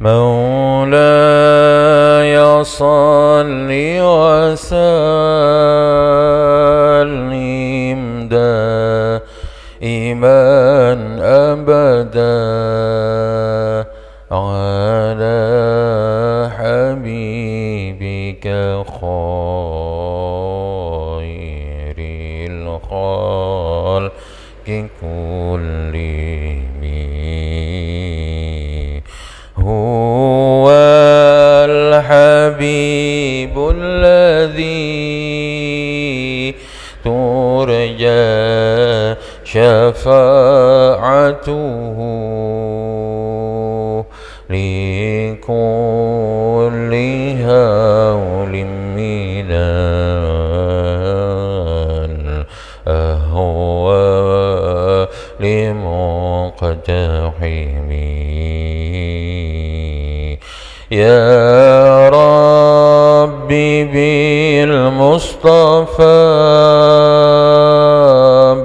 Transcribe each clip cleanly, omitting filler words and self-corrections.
مولاي صل وسلم دائما أبدا على حبيبك خير الخلق كلهم. هو الحبيب الذي ترجى شفاعته لكل هول من الأهوال مقتحم. يا ربي بالمصطفى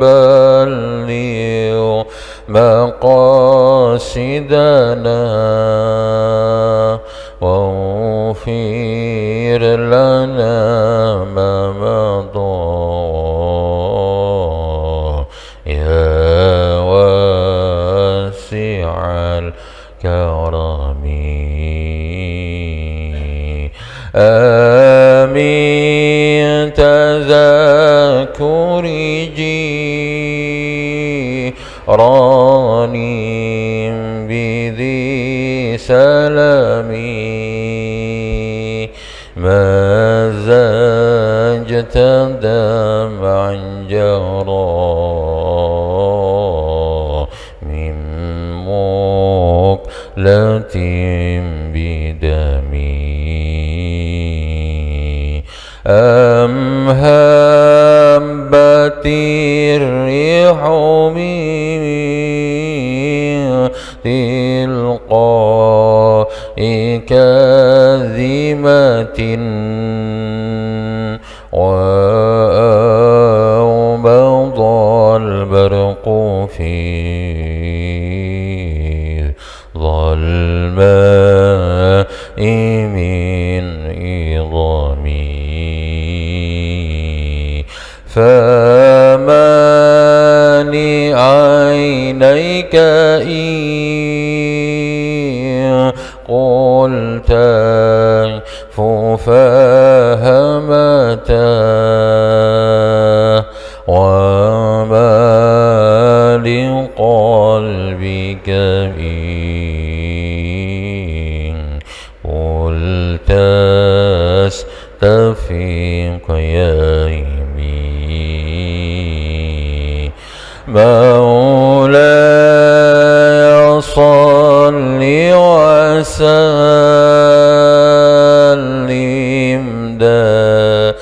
بلغ مقاصدنا واغفر لنا ما مضى يا واسع الكرم. آمين تذكر جيراني بذي سلامي مزجت دمعا جرى من مقلة بدمي. أم هبت الريح من تلقاء كاذمة وأوبض البرق في ظلماء من عظمي. فما لعينيك إن قلت ففهمتا وما لقلبك إن قلت استفيق يا يمين. مولاي صل وسلم دائما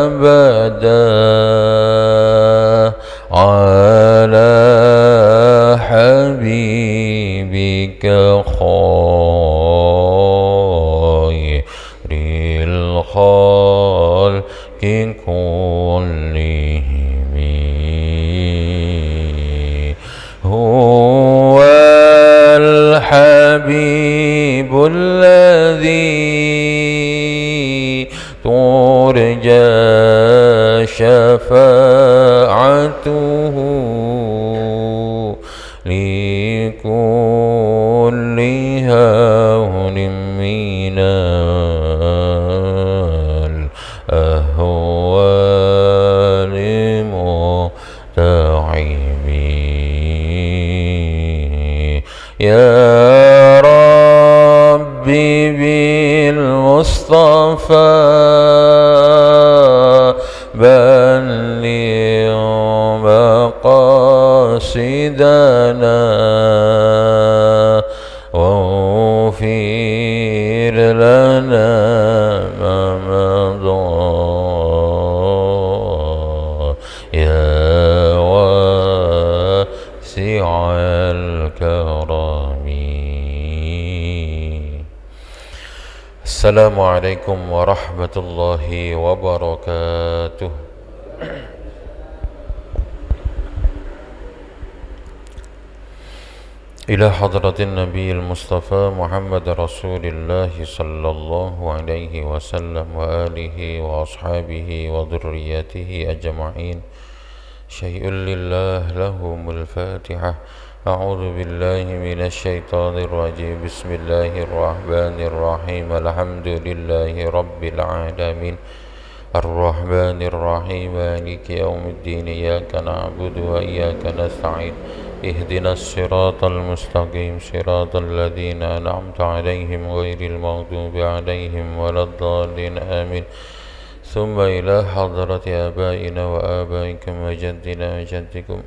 أبدا على حبيبك خير الخلق كلهم. هو الحبيب الذي ترجى شفاعته لكل هون من الأهوال مقتحم. يا ربي بالمصطفى بلغ مقاصدنا واغفر لنا ما مضى يا واسع الكرم. السلام عليكم ورحمة الله وبركاته. إلى حضرة النبي المصطفى محمد رسول الله صلى الله عليه وسلم وآله وأصحابه وذريته أجمعين. شيء لله لهم الفاتحة. أعوذ بالله من الشيطان الرجيم. بسم الله الرحمن الرحيم. الحمد لله رب العالمين الرحمن الرحيم مالك يوم الدين. إياك نعبد وإياك نستعين. اهدنا الصراط المستقيم صراط الذين أنعمت عليهم غير المغضوب عليهم ولا الضالين آمين. ثم إلى حضرة آبائنا وآبائكم وجدنا وجدكم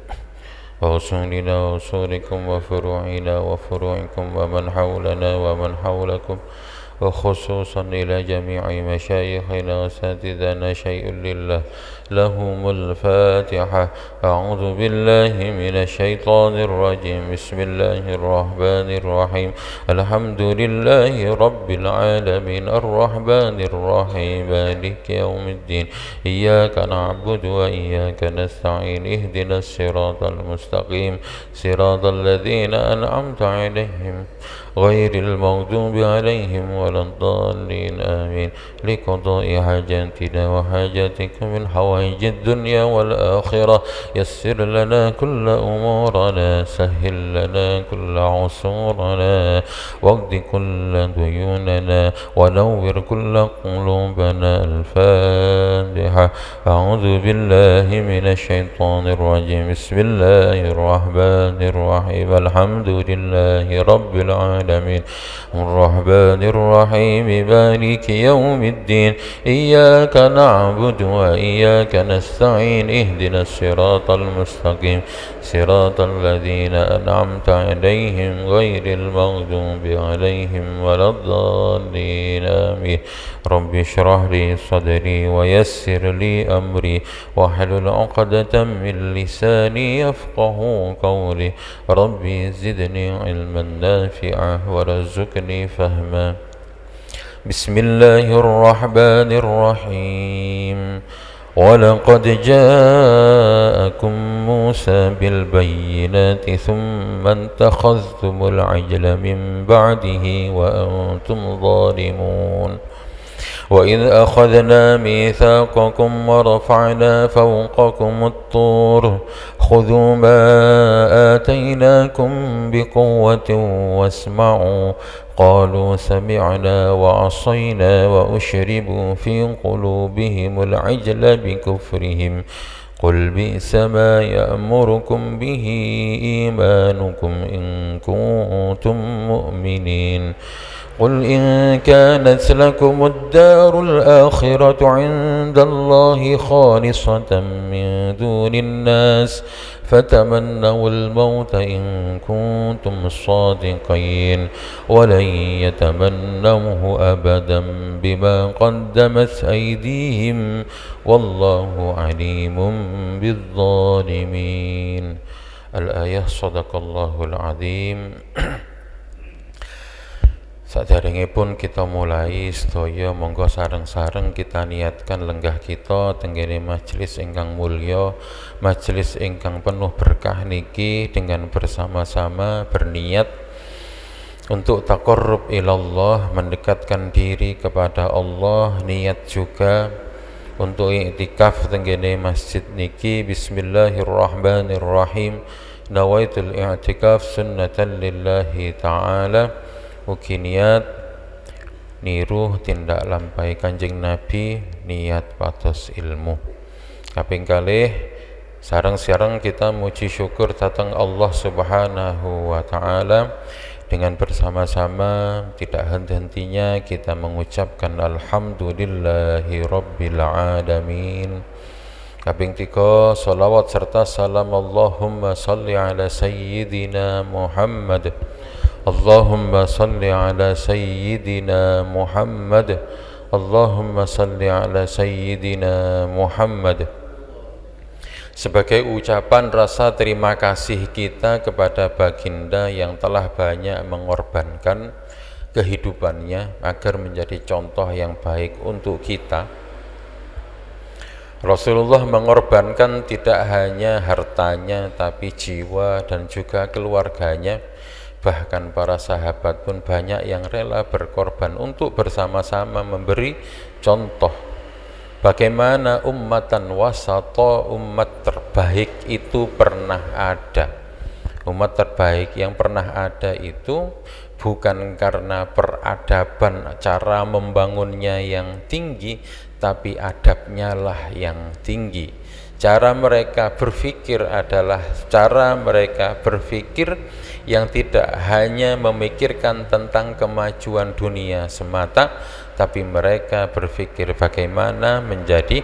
وأصولنا وأصولكم وفروعنا وفروعكم ومن حولنا ومن حولكم، وخصوصا إلى جميع مشايخنا وأساتذتنا. شيء لله لهم الفاتحة. أعوذ بالله من الشيطان الرجيم. بسم الله الرحمن الرحيم. الحمد لله رب العالمين الرحمن الرحيم مالك يوم الدين. إياك نعبد وإياك نستعين. اهدنا الصراط المستقيم صراط الذين أنعمت عليهم غير المغضوب عليهم ولا الضالين آمين. لقضاء حاجاتنا وحاجاتكم من حوائج الدنيا والآخرة يسر لنا كل أمورنا، سهل لنا كل عسورنا، واقض كل ديوننا، ونور كل قلوبنا. الفاتحة. أعوذ بالله من الشيطان الرجيم. بسم الله الرحمن الرحيم. الحمد لله رب العالمين الرحمن الرحيم مالك يوم الدين. إياك نعبد وإياك نستعين. اهدنا الصراط المستقيم صراط الذين أنعمت عليهم غير المغضوب عليهم ولا الضالين آمين. رب اشرح لي صدري ويسر لي أمري واحلل عقدة من لساني يفقه قولي. ربي زدني علما نافعا وارزقني فهما. بسم الله الرحمن الرحيم. ولقد جاءكم موسى بالبينات ثم اتخذتم العجل من بعده وأنتم ظالمون. وإذ أخذنا ميثاقكم ورفعنا فوقكم الطور خذوا ما آتيناكم بقوة واسمعوا. قالوا سمعنا وعصينا وأشربوا في قلوبهم العجل بكفرهم. قل بئس ما يأمركم به إيمانكم إن كنتم مؤمنين. قل إن كانت لكم الدار الآخرة عند الله خالصة من دون الناس فتمنوا الموت إن كنتم صادقين ولن يتمنوه أبدا بما قدمت أيديهم والله عليم بالظالمين. الآية. صدق الله العظيم. Saderengipun kita mulai sedaya, monggo sareng-sareng kita niatkan lenggah kita tenggene majelis ingkang mulya, majelis ingkang penuh berkah niki, dengan bersama-sama berniat untuk taqarrub ilallah, mendekatkan diri kepada Allah. Niat juga untuk i'tikaf tenggene masjid niki. Bismillahirrahmanirrahim. Nawaitul i'tikaf sunnatan lillahi ta'ala. Ugi niat niru tindak lampai Kanjeng Nabi, niat pados ilmu. Kaping kalih sareng-sareng kita muji syukur datang Allah Subhanahu wa taala. Dengan bersama-sama tidak henti-hentinya kita mengucapkan alhamdulillahi rabbil alamin. Kaping 3 salawat serta salam Allahumma salli ala sayyidina Muhammad. Allahumma salli ala sayyidina Muhammad. Allahumma salli ala sayyidina Muhammad. Sebagai ucapan rasa terima kasih kita kepada baginda yang telah banyak mengorbankan kehidupannya agar menjadi contoh yang baik untuk kita. Rasulullah mengorbankan tidak hanya hartanya tapi jiwa dan juga keluarganya Bahkan para sahabat pun banyak yang rela berkorban untuk bersama-sama memberi contoh bagaimana ummatan wasata, umat terbaik itu pernah ada. Umat terbaik yang pernah ada itu bukan karena peradaban, cara membangunnya yang tinggi, tapi adabnya lah yang tinggi. Cara mereka berpikir adalah cara mereka berpikir yang tidak hanya memikirkan tentang kemajuan dunia semata, tapi mereka berpikir bagaimana menjadi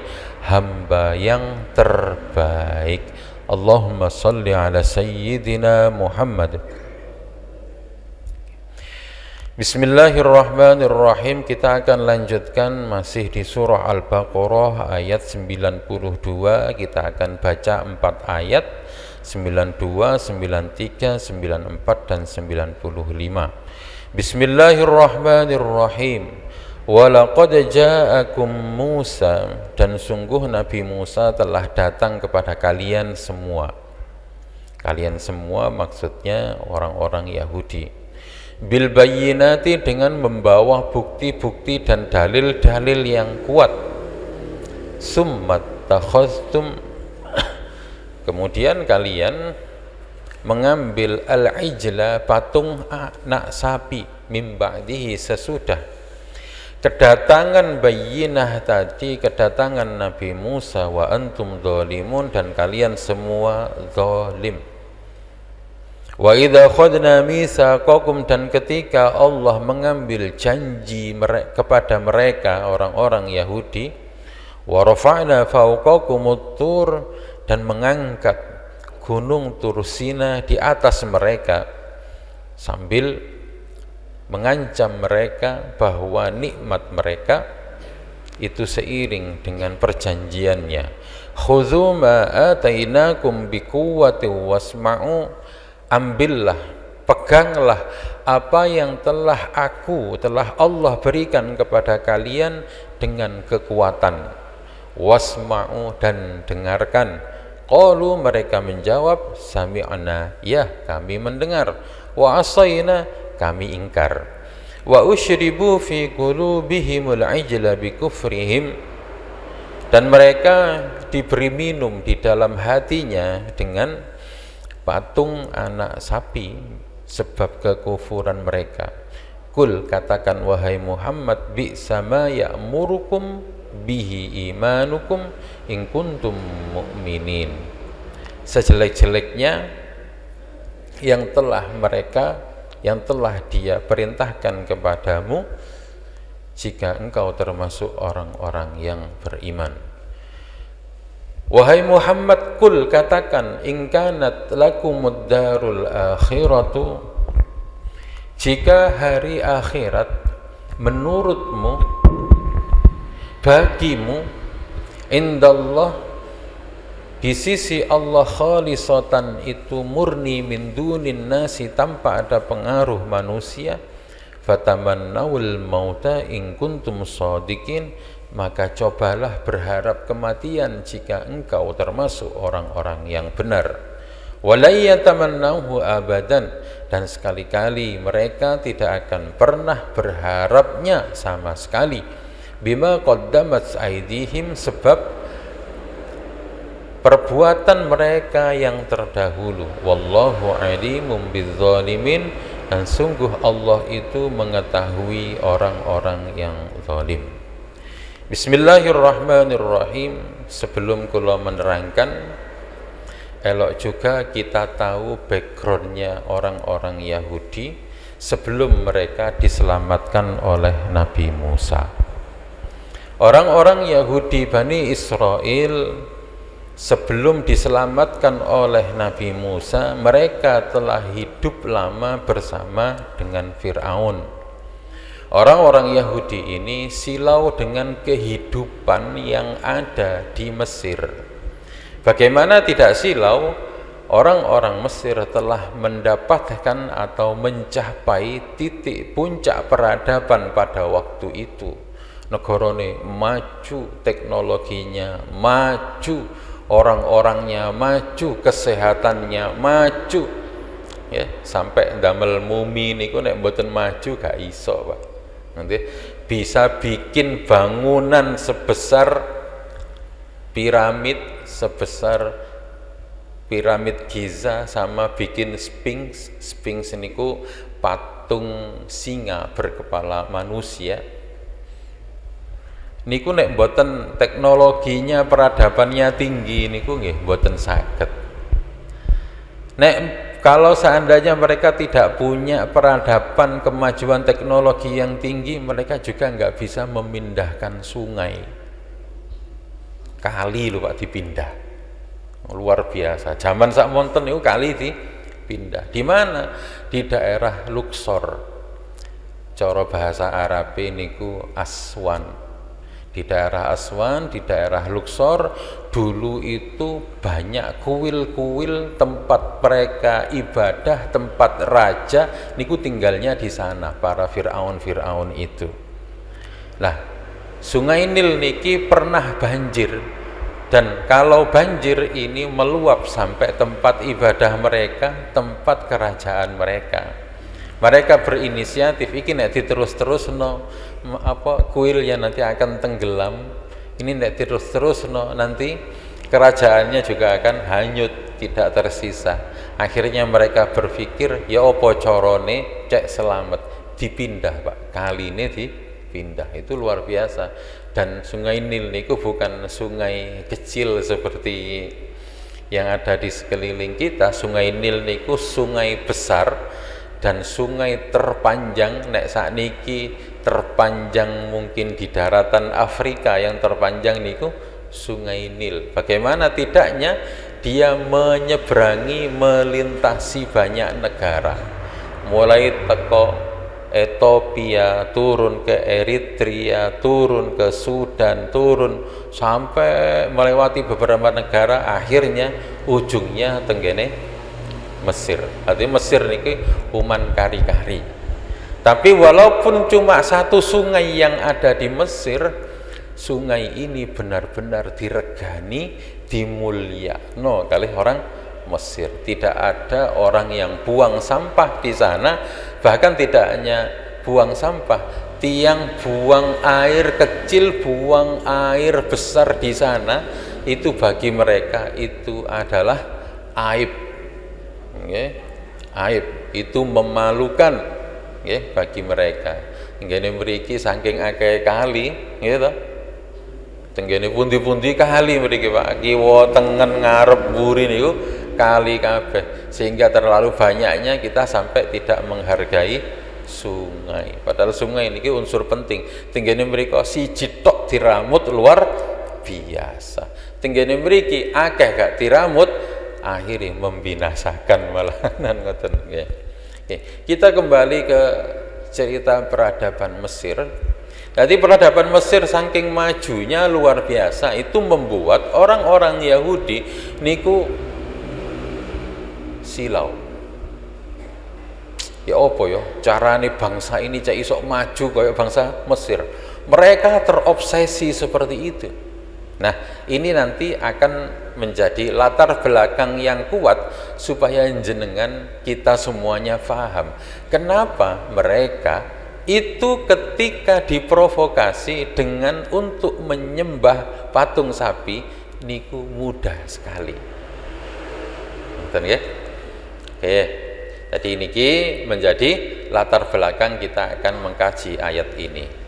hamba yang terbaik. Allahumma salli ala sayyidina Muhammad. Bismillahirrahmanirrahim. Kita akan lanjutkan masih di surah Al-Baqarah ayat 92. Kita akan baca 4 ayat, 92, 93, 94 dan 95. Bismillahirrahmanirrahim. Walaqad ja'akum Musa, dan sungguh Nabi Musa telah datang kepada kalian semua. Kalian semua maksudnya orang-orang Yahudi. Bil bayyinati, dengan membawa bukti-bukti dan dalil-dalil yang kuat. Summat takhaztum, kemudian kalian mengambil al-ijla, patung anak sapi, mim ba'dihi, sesudah kedatangan bayyinah tadi, kedatangan Nabi Musa, wa antum zalimun, dan kalian semua zalim. Wa idza khadna mitsaqakum, dan ketika Allah mengambil janji kepada mereka orang-orang Yahudi, wa rafa'na fawqakumut tur, dan mengangkat gunung Tursina di atas mereka sambil mengancam mereka bahwa nikmat mereka itu seiring dengan perjanjiannya. Khudzu ma atainakum biquwwatin wasma'u, ambillah, peganglah apa yang telah Allah berikan kepada kalian dengan kekuatan. Wasma'u, dan dengarkan. Qalu, mereka menjawab, sami'na, ya kami mendengar. Wa asayna, kami ingkar. Wa usyribu fi qulubihimul ijla bikufrihim, dan mereka diberi minum di dalam hatinya dengan patung anak sapi sebab kekufuran mereka. Kul, katakan wahai Muhammad, bi'sa ma ya'murukum bihi imanukum in kuntum mu'minin. Sejelek-jeleknya yang telah dia perintahkan kepadamu jika engkau termasuk orang-orang yang beriman. Wahai Muhammad, kul, katakan, in kanat lakumud darul akhiratu, jika hari akhirat menurutmu, bagimu, indallah, di sisi Allah, khalisatan, itu murni, min dunin nasi, tanpa ada pengaruh manusia, fatamannawul mauta in kuntum shadiqin, maka cobalah berharap kematian jika engkau termasuk orang-orang yang benar. Walai yatamannahu abadan, dan sekali-kali mereka tidak akan pernah berharapnya sama sekali. Bima qaddamat aydihim, sebab perbuatan mereka yang terdahulu. Wallahu alimum bizzalimin, dan sungguh Allah itu mengetahui orang-orang yang zalim. Bismillahirrahmanirrahim. Sebelum kula menerangkan, elok juga kita tahu backgroundnya orang-orang Yahudi sebelum mereka diselamatkan oleh Nabi Musa. Orang-orang Yahudi Bani Israel sebelum diselamatkan oleh Nabi Musa, mereka telah hidup lama bersama dengan Fir'aun. Orang-orang Yahudi ini silau dengan kehidupan yang ada di Mesir. Bagaimana tidak silau? Orang-orang Mesir telah mendapatkan atau mencapai titik puncak peradaban pada waktu itu. Negarane maju, teknologinya maju, orang-orangnya maju, kesehatannya maju, ya, sampai damel mumi niku nek mboten maju gak iso, Pak. Nanti bisa bikin bangunan sebesar piramid, sebesar piramid Giza, sama bikin Sphinx. Sphinx niku patung singa berkepala manusia. Niku nek mboten teknologinya, peradabannya tinggi niku nggih mboten saged. Nek kalau seandainya mereka tidak punya peradaban, kemajuan teknologi yang tinggi, mereka juga nggak bisa memindahkan sungai. Kali lho Pak dipindah. Luar biasa. Zaman sakmonten niku kali dipindah. Di mana? Di daerah Luxor. Cara bahasa Arab niku Aswan. Di daerah Aswan, di daerah Luxor, dulu itu banyak kuil-kuil, tempat mereka ibadah, tempat raja niku tinggalnya di sana, para Fir'aun itu. Nah, Sungai Nil niki pernah banjir, dan kalau banjir ini meluap sampai tempat ibadah mereka, tempat kerajaan mereka. Mereka berinisiatif, iki nek diterus-terusno kuilnya nanti akan tenggelam, ini nek diterus-terusno nanti kerajaannya juga akan hanyut, tidak tersisa. Akhirnya mereka berpikir, ya opo corone cek selamat, dipindah Pak, kali ini dipindah. Itu luar biasa. Dan Sungai Nil niku bukan sungai kecil seperti yang ada di sekeliling kita. Sungai Nil niku sungai besar dan sungai terpanjang. Nek sakniki terpanjang mungkin di daratan Afrika, yang terpanjang niku Sungai Nil. Bagaimana tidaknya dia menyeberangi, melintasi banyak negara, mulai teko Ethiopia, turun ke Eritrea, turun ke Sudan, turun sampai melewati beberapa negara, akhirnya ujungnya tenggene Mesir. Artinya Mesir niki uman kari-kari. Tapi walaupun cuma satu sungai yang ada di Mesir, sungai ini benar-benar diregani, dimulyakno kali orang Mesir. Tidak ada orang yang buang sampah di sana. Bahkan tidak hanya buang sampah, tiang buang air kecil, buang air besar di sana, itu bagi mereka itu adalah aib. Aib, itu memalukan bagi mereka. Tenggene mriki saking akeh kali, gitu. Tenggene pundi-pundi kali mriki Pak, kiwa tengen ngarep mburi niku kali kabeh, sehingga terlalu banyaknya kita sampai tidak menghargai sungai. Padahal sungai niki unsur penting. Tenggene mriki siji tok diramut luar biasa. Tenggene mriki akeh gak diramut, akhirnya membinasakan malahan ngoten nggih. Kita kembali ke cerita peradaban Mesir. Jadi peradaban Mesir saking majunya luar biasa, itu membuat orang-orang Yahudi niku silau. Ya opo ya carane bangsa ini cak iso maju kayak bangsa Mesir. Mereka terobsesi seperti itu. Nah, ini nanti akan menjadi latar belakang yang kuat supaya jenengan kita semuanya paham kenapa mereka itu ketika diprovokasi dengan untuk menyembah patung sapi niku mudah sekali. Betul ya? Oke. Jadi niki menjadi latar belakang kita akan mengkaji ayat ini.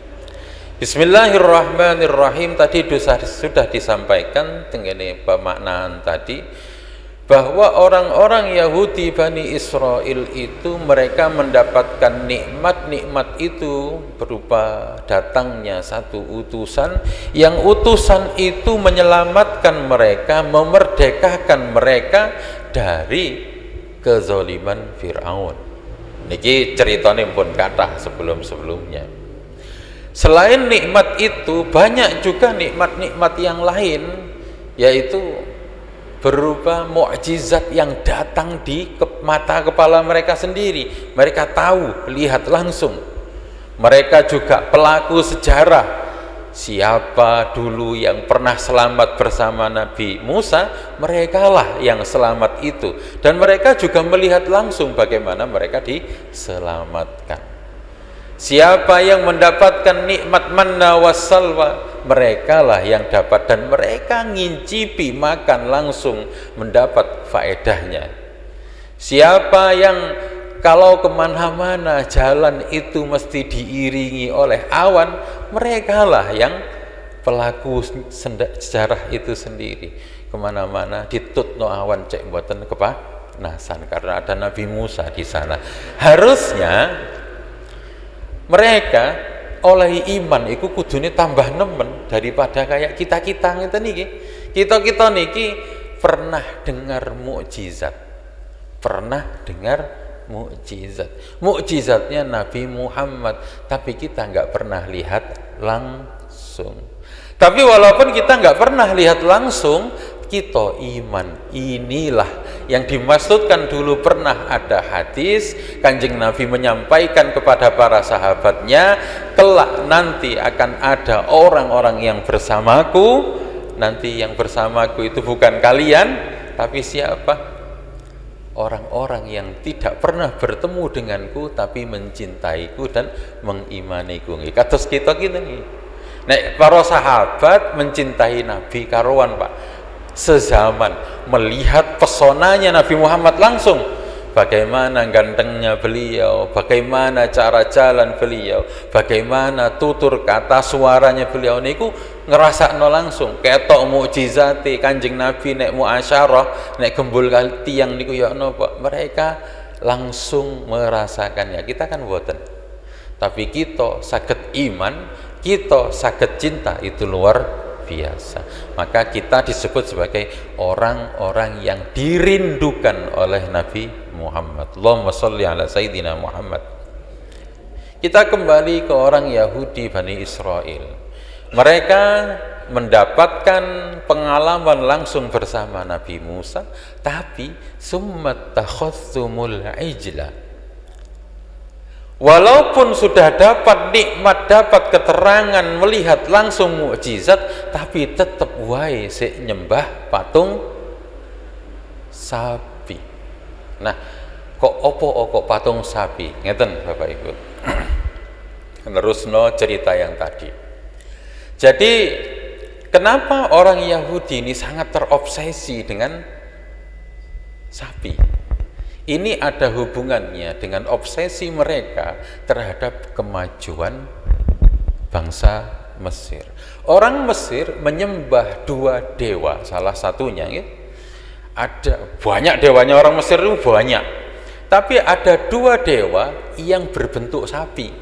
Bismillahirrahmanirrahim. Tadi sudah disampaikan tengene pemaknaan tadi bahwa orang-orang Yahudi Bani Israel itu mereka mendapatkan nikmat-nikmat itu berupa datangnya satu utusan, yang utusan itu menyelamatkan mereka, memerdekakan mereka dari kezaliman Fir'aun. Niki ceritanya pun kathah sebelum-sebelumnya. Selain nikmat itu, banyak juga nikmat-nikmat yang lain, yaitu berupa mukjizat yang datang di mata kepala mereka sendiri. Mereka tahu, lihat langsung. Mereka juga pelaku sejarah siapa dulu yang pernah selamat bersama Nabi Musa, merekalah yang selamat itu, dan mereka juga melihat langsung bagaimana mereka diselamatkan. Siapa yang mendapatkan nikmat manna wassalwa, merekalah yang dapat, dan mereka ngincipi makan langsung mendapat faedahnya. Siapa yang kalau kemana-mana jalan itu mesti diiringi oleh awan, merekalah yang pelaku sejarah itu sendiri. Kemana-mana ditutno awan cek mboten kepanasan karena ada Nabi Musa di sana. Harusnya mereka oleh iman itu kudune tambah nemen daripada kayak kita niki. Kita niki pernah dengar mukjizat, pernah dengar mukjizatnya Nabi Muhammad, tapi kita nggak pernah lihat langsung. Tapi walaupun kita nggak pernah lihat langsung, kita iman. Inilah yang dimaksudkan. Dulu pernah ada hadis Kanjeng Nabi menyampaikan kepada para sahabatnya, kelak nanti akan ada orang-orang yang bersamaku. Nanti yang bersamaku itu bukan kalian, tapi siapa? Orang-orang yang tidak pernah bertemu denganku tapi mencintaiku dan mengimaniku. Kados kita nih. Nek para sahabat mencintai Nabi karuan, Pak. Sezaman melihat pesonanya Nabi Muhammad langsung. Bagaimana gantengnya beliau, bagaimana cara jalan beliau, bagaimana tutur kata suaranya beliau niku ngerasakno langsung. Ketok mukjizate Kanjeng Nabi nek muasyarah, nek gembul kali tiang niku ya napa? Mereka langsung merasakannya. Kita kan boten. Tapi kita saged iman, kita saged cinta, itu luar biasa. Maka kita disebut sebagai orang-orang yang dirindukan oleh Nabi Muhammad. Allahumma sholli ala Sayyidina Muhammad. Kita kembali ke orang Yahudi Bani Israel. Mereka mendapatkan pengalaman langsung bersama Nabi Musa, tapi summat takhasumul ijla. Walaupun sudah dapat nikmat, dapat keterangan, melihat langsung mukjizat, tapi tetap wae sik nyembah patung sapi. Nah, kok patung sapi? Ngeten Bapak Ibu. Nerusno cerita yang tadi. Jadi, kenapa orang Yahudi ini sangat terobsesi dengan sapi? Ini ada hubungannya dengan obsesi mereka terhadap kemajuan bangsa Mesir. Orang Mesir menyembah dua dewa, salah satunya ya, ada banyak dewanya orang Mesir itu banyak, tapi ada dua dewa yang berbentuk sapi.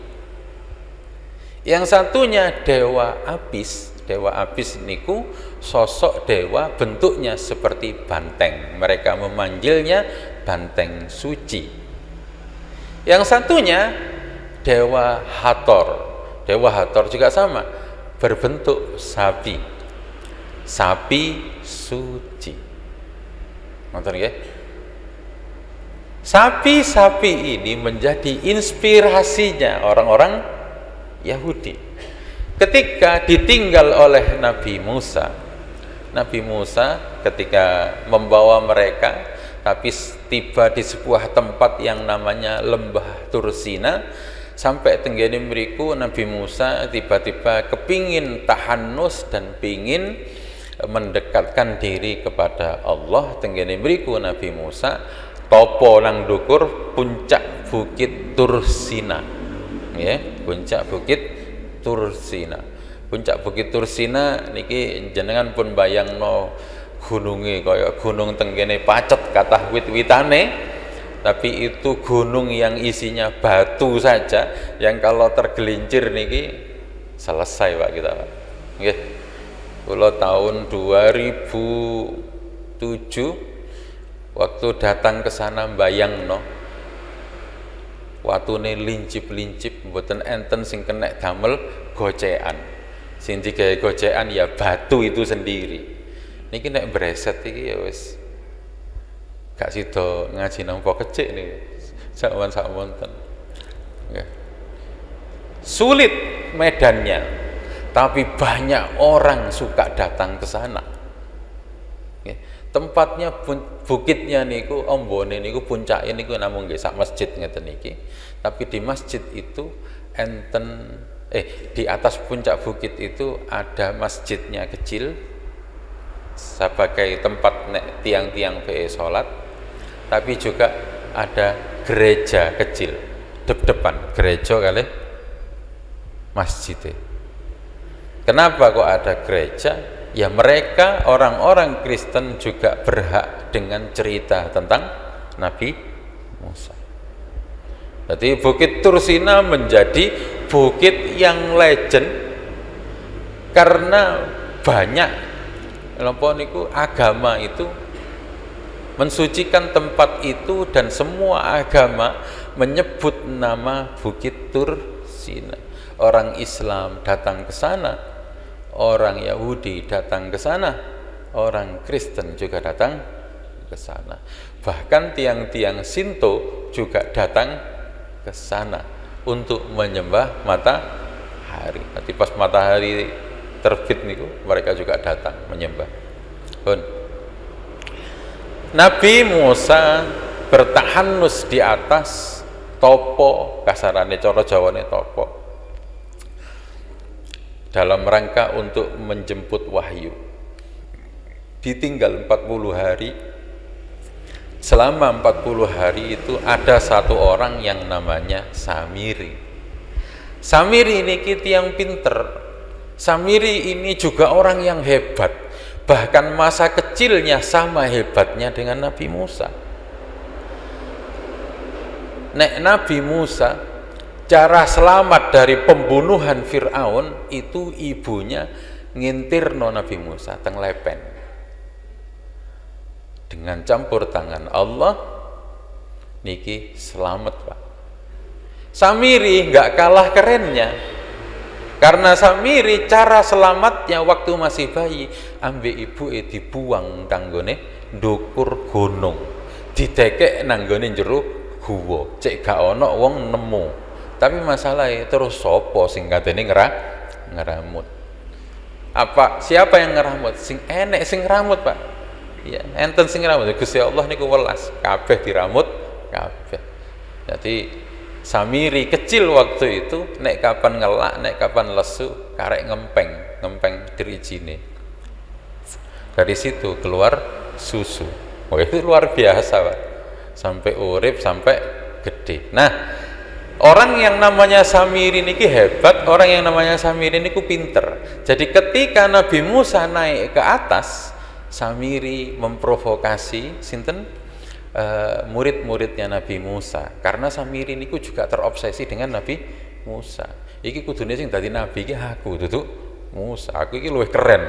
Yang satunya dewa Apis. Dewa Apis niku sosok dewa bentuknya seperti banteng. Mereka memanggilnya banteng suci. Yang satunya dewa Hathor. Dewa Hathor juga sama, berbentuk sapi. Sapi suci. Nonton ya? Sapi-sapi ini menjadi inspirasinya orang-orang Yahudi. Ketika ditinggal oleh Nabi Musa ketika membawa mereka, tapi tiba di sebuah tempat yang namanya Lembah Tursina, sampai tenggene mriku Nabi Musa tiba-tiba kepingin tahannus dan pingin mendekatkan diri kepada Allah. Tenggene mriku Nabi Musa topo nang dukur puncak Bukit Tursina, ya, puncak Bukit Tursina. Puncak Bukit Tursina niki jenengan pun bayangno gununge kaya gunung tenggene Pacet kathah wit-witane, tapi itu gunung yang isinya batu saja, yang kalau tergelincir niki selesai Pak kita Pak. Nggih. Kula tahun 2007 waktu datang ke sana bayangno watune lincip-lincip, mboten enten sing kena damel gocekan. Sing digawe gocekan ya batu itu sendiri. Niki nek breset iki ya wis gak sida ngaji nampa kecik niki. Sak wonten. Nggih. Sulit medannya. tapi banyak orang suka datang ke sana. Tempatnya bukitnya niku ombone niku puncake niku namung nggih sak masjid ngeten iki. Tapi di masjid itu di atas puncak bukit itu ada masjidnya kecil sebagai tempat tiang-tiang be salat, tapi juga ada gereja kecil depan gereja kali masjid. Kenapa kok ada gereja? Ya mereka orang-orang Kristen juga berhak dengan cerita tentang Nabi Musa. Jadi Bukit Tursina menjadi bukit yang legend karena banyak agama itu mensucikan tempat itu, dan semua agama menyebut nama Bukit Tursina. Orang Islam datang ke sana, orang Yahudi datang ke sana, orang Kristen juga datang ke sana. Bahkan tiang-tiang Shinto juga datang ke sana untuk menyembah matahari. Nanti pas matahari terbit niku mereka juga datang menyembah. Nabi Musa bertahanus di atas topo, kasarane cara Jawane topo, dalam rangka untuk menjemput wahyu. Ditinggal 40 hari. Selama 40 hari itu ada satu orang yang namanya Samiri. Samiri ini yang pinter. Samiri ini juga orang yang hebat. Bahkan masa kecilnya sama hebatnya dengan Nabi Musa. Nabi Musa, cara selamat dari pembunuhan Fir'aun itu ibunya ngintirno Nabi Musa teng lepen. Dengan campur tangan Allah niki selamat, Pak. Samiri nggak kalah kerennya, karena Samiri cara selamatnya waktu masih bayi, ambek ibu dibuang tanggone ndukur gunung, didekek nanggone jero guwa, cek gak ono wong nemu. Tapi masalahnya terus sopo sing katene ngeramut. Siapa yang ngeramut? Sing enek sing ngeramut, Pak. Ya, enten sing ngeramut. Gusti Allah niku welas, kabeh diramut kabeh. Jadi Samiri kecil waktu itu nek kapan ngelak, nek kapan lesu, karek ngempeng dirijine. Dari situ keluar susu. Oh, itu luar biasa, Pak. Sampai urip, sampai gede. Nah, orang yang namanya Samiri niki hebat, orang yang namanya Samiri niku pinter. Jadi ketika Nabi Musa naik ke atas, Samiri memprovokasi sinten murid-muridnya Nabi Musa, karena Samiri niku juga terobsesi dengan Nabi Musa. Iki kudune sing dadi nabi iki aku, duduk Musa. Aku iki luwih keren.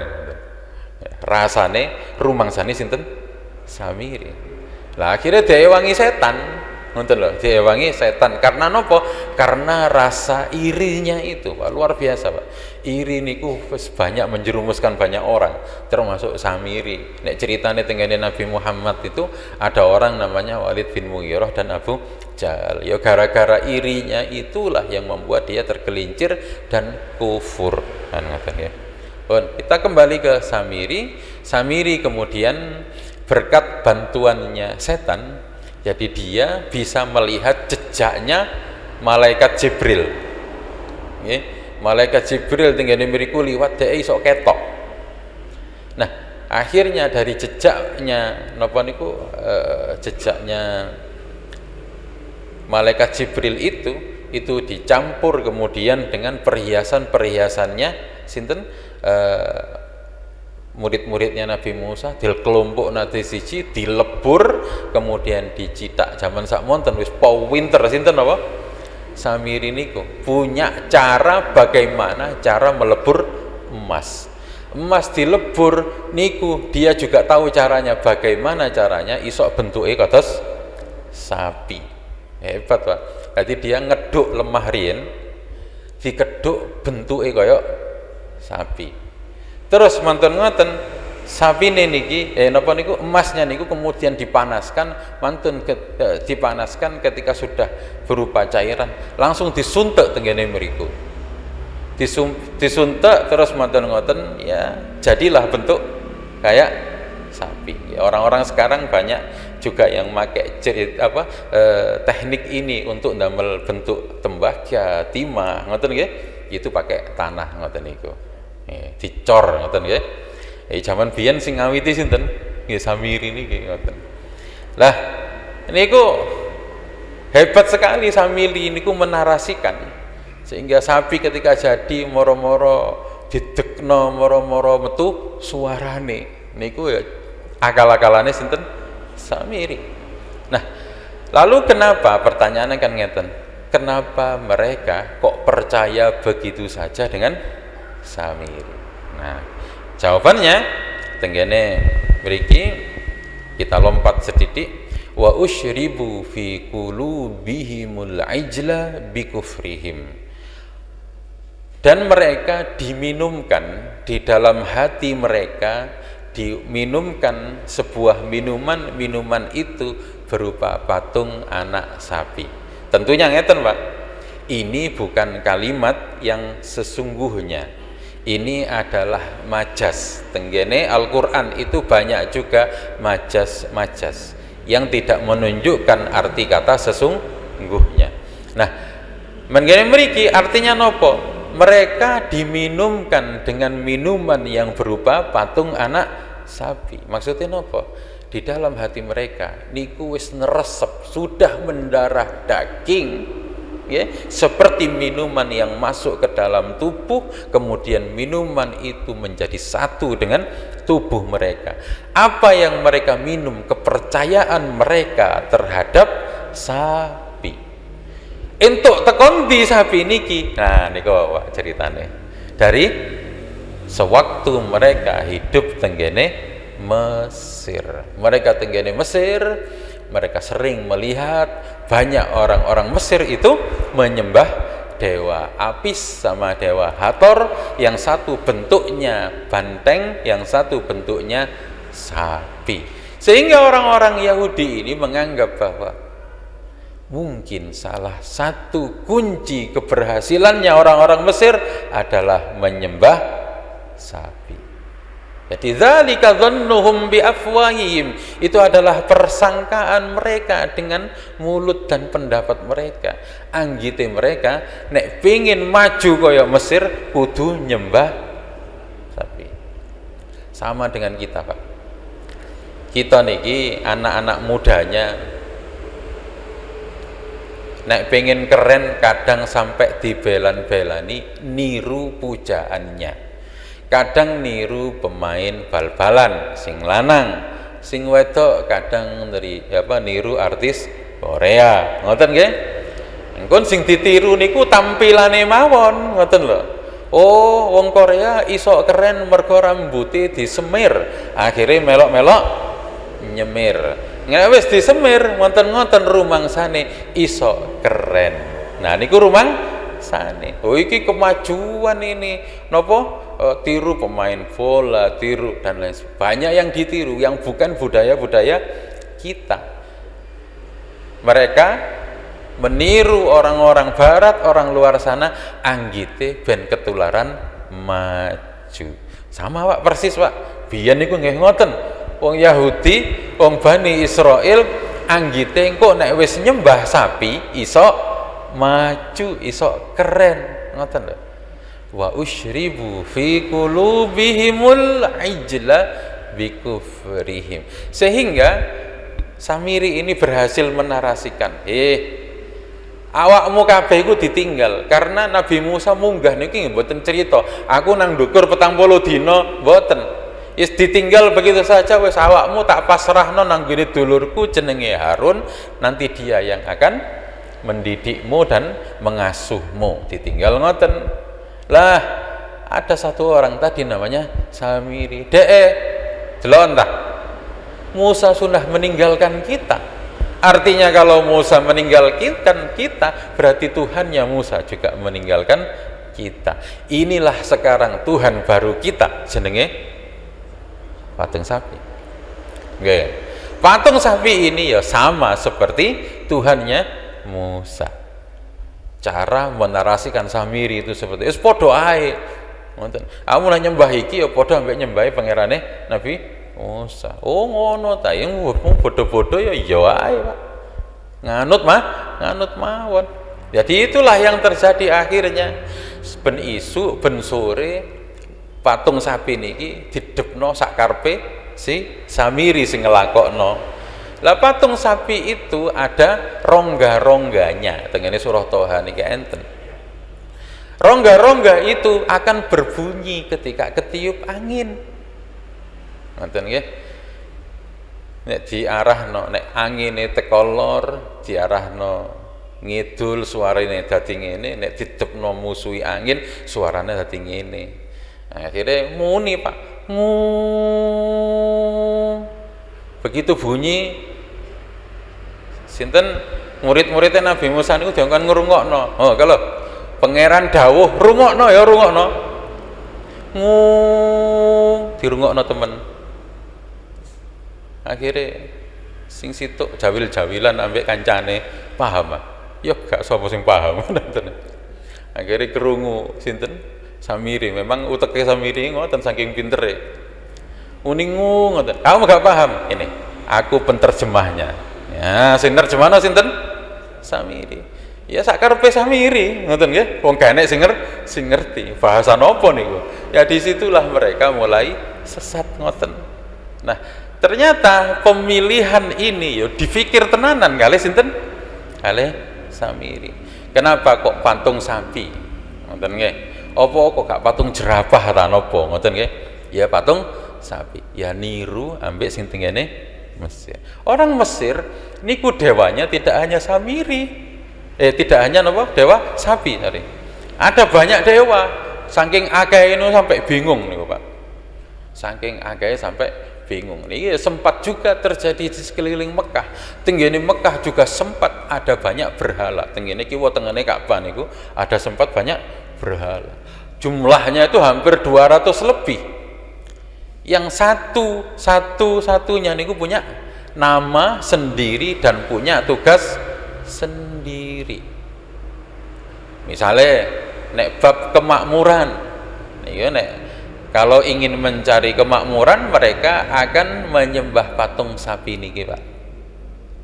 Rasane rumangsane sinten? Samiri. Lah akhirnya diewangi setan. Ngoten lho, diewangi setan karena nopo? Karena rasa irinya itu, Pak, luar biasa, Pak. Iri niku wis banyak menjerumuskan banyak orang, termasuk Samiri. Nek ceritane tengene Nabi Muhammad itu ada orang namanya Walid bin Mughirah dan Abu Jahal. Ya gara-gara irinya itulah yang membuat dia tergelincir dan kufur. Kan ngoten ya. Kita kembali ke Samiri. Samiri kemudian berkat bantuannya setan, jadi dia bisa melihat jejaknya malaikat Jibril. Malaikat Jibril tenggene mriku liwat dhek iso ketok. Nah, akhirnya dari jejaknya jejaknya malaikat Jibril itu dicampur kemudian dengan perhiasan-perhiasannya sinten murid-muridnya Nabi Musa, kelompok nanti siji dilebur kemudian dicitak. Zaman sakmonten wis winter sinten apa? Samiri niku punya cara bagaimana cara melebur emas. Emas dilebur niku dia juga tahu caranya, bagaimana caranya isok bentuke kados sapi. Hebat, Pak. Jadi dia ngeduk lemah riyen dikeduk bentuke kaya sapi. Terus mantun ngoten sapine niki emasnya niku kemudian dipanaskan, dipanaskan ketika sudah berupa cairan langsung disuntek tenggene mriku. disuntek terus ngoten ya jadilah bentuk kayak sapi. Orang-orang sekarang banyak juga yang pakai teknik ini untuk ndamel bentuk tembaga, timah, ngoten nggih. Itu pakai tanah ngoten niku. Dicor ngoten nggih. Zaman biyen sing ngawiti sinten? Nggih Samiri niki ngoten. Lah niku hebat sekali Samiri niku menarasikan sehingga sapi ketika jadi moro-moro didekno moro-moro metu suarane niku ya akal-akalane sinten Samiri. Nah, lalu kenapa pertanyaannya kan ngeten, kenapa mereka kok percaya begitu saja dengan Samiri? Nah, jawabannya tenggene mriki kita lompat sedikit. Wa usyribu fi qulubihimul ijla bikufrihim, dan mereka diminumkan di dalam hati mereka, diminumkan sebuah minuman itu berupa patung anak sapi. Tentunya ngeten Pak, ini bukan kalimat yang sesungguhnya, ini adalah majas. Tenggene Al-Quran itu banyak juga majas yang tidak menunjukkan arti kata sesungguhnya. Nah, menggene mriki artinya nopo? Mereka diminumkan dengan minuman yang berupa patung anak sapi. Maksudnya nopo? Di dalam hati mereka niku wis neresep, sudah mendarah daging, ya, seperti minuman yang masuk ke dalam tubuh, kemudian minuman itu menjadi satu dengan tubuh mereka. Apa yang mereka minum? Kepercayaan mereka terhadap sapi. Entuk tekon di sapi niki. Nah niku Pak ceritane. Dari sewaktu mereka hidup tenggene Mesir. Mereka tenggene Mesir, mereka sering melihat banyak orang-orang Mesir itu menyembah dewa Apis sama dewa Hathor, yang satu bentuknya banteng, yang satu bentuknya sapi. Sehingga orang-orang Yahudi ini menganggap bahwa mungkin salah satu kunci keberhasilannya orang-orang Mesir adalah menyembah sapi. Jadi dzalika dzannuhum bi afwahihim, itu adalah persangkaan mereka dengan mulut dan pendapat mereka. Anggite mereka nek pengin maju kaya Mesir kudu nyembah sapi. Sama dengan kita Pak, kita niki anak-anak mudanya nek pengen keren kadang sampai dibelan-belani niru pujaannya. Kadang niru pemain bal-balan sing lanang, sing wedok kadang niru artis Korea, ngoten nggih. Engkon sing ditiru niku tampilane mawon, ngoten lho. Oh, wong Korea iso keren mergo rambuté disemir, akhirnya melok-melok nyemir. Nek wis disemir wonten-wonten rumangsane iso keren. Nah niku rumangsane. Oh iki kemajuan ini. Napa? Tiru pemain bola, tiru dan lain sebagainya. Banyak yang ditiru yang bukan budaya-budaya kita. Mereka meniru orang-orang barat, orang luar sana, anggite ben ketularan maju. Sama Pak, persis Pak. Biyen niku nggih ngoten. Wong Yahudi, wong Bani Israel anggite engko nek wis nyembah sapi iso maju, iso keren, ngoten lho. Wa usyribu fi qulubihimul ijla bikufrihim. Sehingga Samiri ini berhasil menarasikan, awakmu kabeh iku ditinggal karena Nabi Musa munggah niki mboten cerita aku nang ndukur 40 dina, mboten. Is ditinggal begitu saja, wis awakmu tak pasrahno nang gone dulurku jenenge Harun, nanti dia yang akan mendidikmu dan mengasuhmu. Ditinggal ngoten. Lah ada satu orang tadi namanya Samiri. Delok entah. Musa sudah meninggalkan kita. Artinya kalau Musa meninggalkan kita, berarti Tuhannya Musa juga meninggalkan kita. Inilah sekarang Tuhan baru kita, jenenge patung sapi. Nggih. Patung sapi ini ya sama seperti Tuhannya Musa. cara menarasikan Samiri itu seperti itu. Padha ae. Ngoten. Kamu lah nyembah iki ya padha ambek nyembahi pangerane Nabi Musa. Oh ngono ta, yang bodoh-bodoh ya iya ae, Pak. Nganut mawon. Jadi itulah yang terjadi akhirnya. Ben isu, ben sore patung sapi niki didepno sak karepe si Samiri sing ngelakokno. Lah patung sapi itu ada rongga-rongganya. Tengene surah Toha niki enten. Rongga-rongga itu akan berbunyi ketika ketiup angin. Ngoten nggih. Nek diarahno, nek angine teko lor, diarahno ngidul suarane dadi ngene, nek didepno musuhi angin suarane dadi ngene. Akhirnya muni, Pak. Begitu bunyi, sinten murid-muridnya Nabi Musa niku diongkon ngrungokno. Oh, kalau pangeran dawuh rungokno ya rungokno. Dirungokno temen. Akhirnya sing situk jawil-jawilan ambek kancane paham, ya gak sapa sing paham. Akhirnya kerungu sinten Samiri, memang uteke Samiri ngoten saking pintere. Uningu ngoten. Kamu gak paham? Ini aku penterjemahnya. Ya, sing nerjemahno sinten? Samiri. Ya sak karepe Samiri, ngoten nggih. Wong gak enek sing ngerti bahasa napa niku. Ya disitulah mereka mulai sesat ngoten. Nah, ternyata pemilihan ini yo dipikir tenanan kali sinten? Kali Samiri. Kenapa kok patung sapi? Ngoten nggih. Apa kok gak patung jerapah ta napa? Ngoten nggih. Ya patung sapi. Ya niru ambek sing tengene Mesir. Orang Mesir niku dewanya tidak hanya Samiri. Tidak hanya napa? Dewa sapi, sorry. Ada banyak dewa. Saking akeh itu sampai bingung niku, Pak. Saking akeh sampai bingung. Ini sempat juga terjadi di sekeliling Mekah. Tenggene Mekah juga sempat ada banyak berhala. Tenggene kiwa tengene Ka'bah niku ada sempat banyak berhala. Jumlahnya itu hampir 200 lebih. Yang satunya niku punya nama sendiri dan punya tugas sendiri. Misalnya nek bab kemakmuran, nek kalau ingin mencari kemakmuran mereka akan menyembah patung sapi niki, Pak.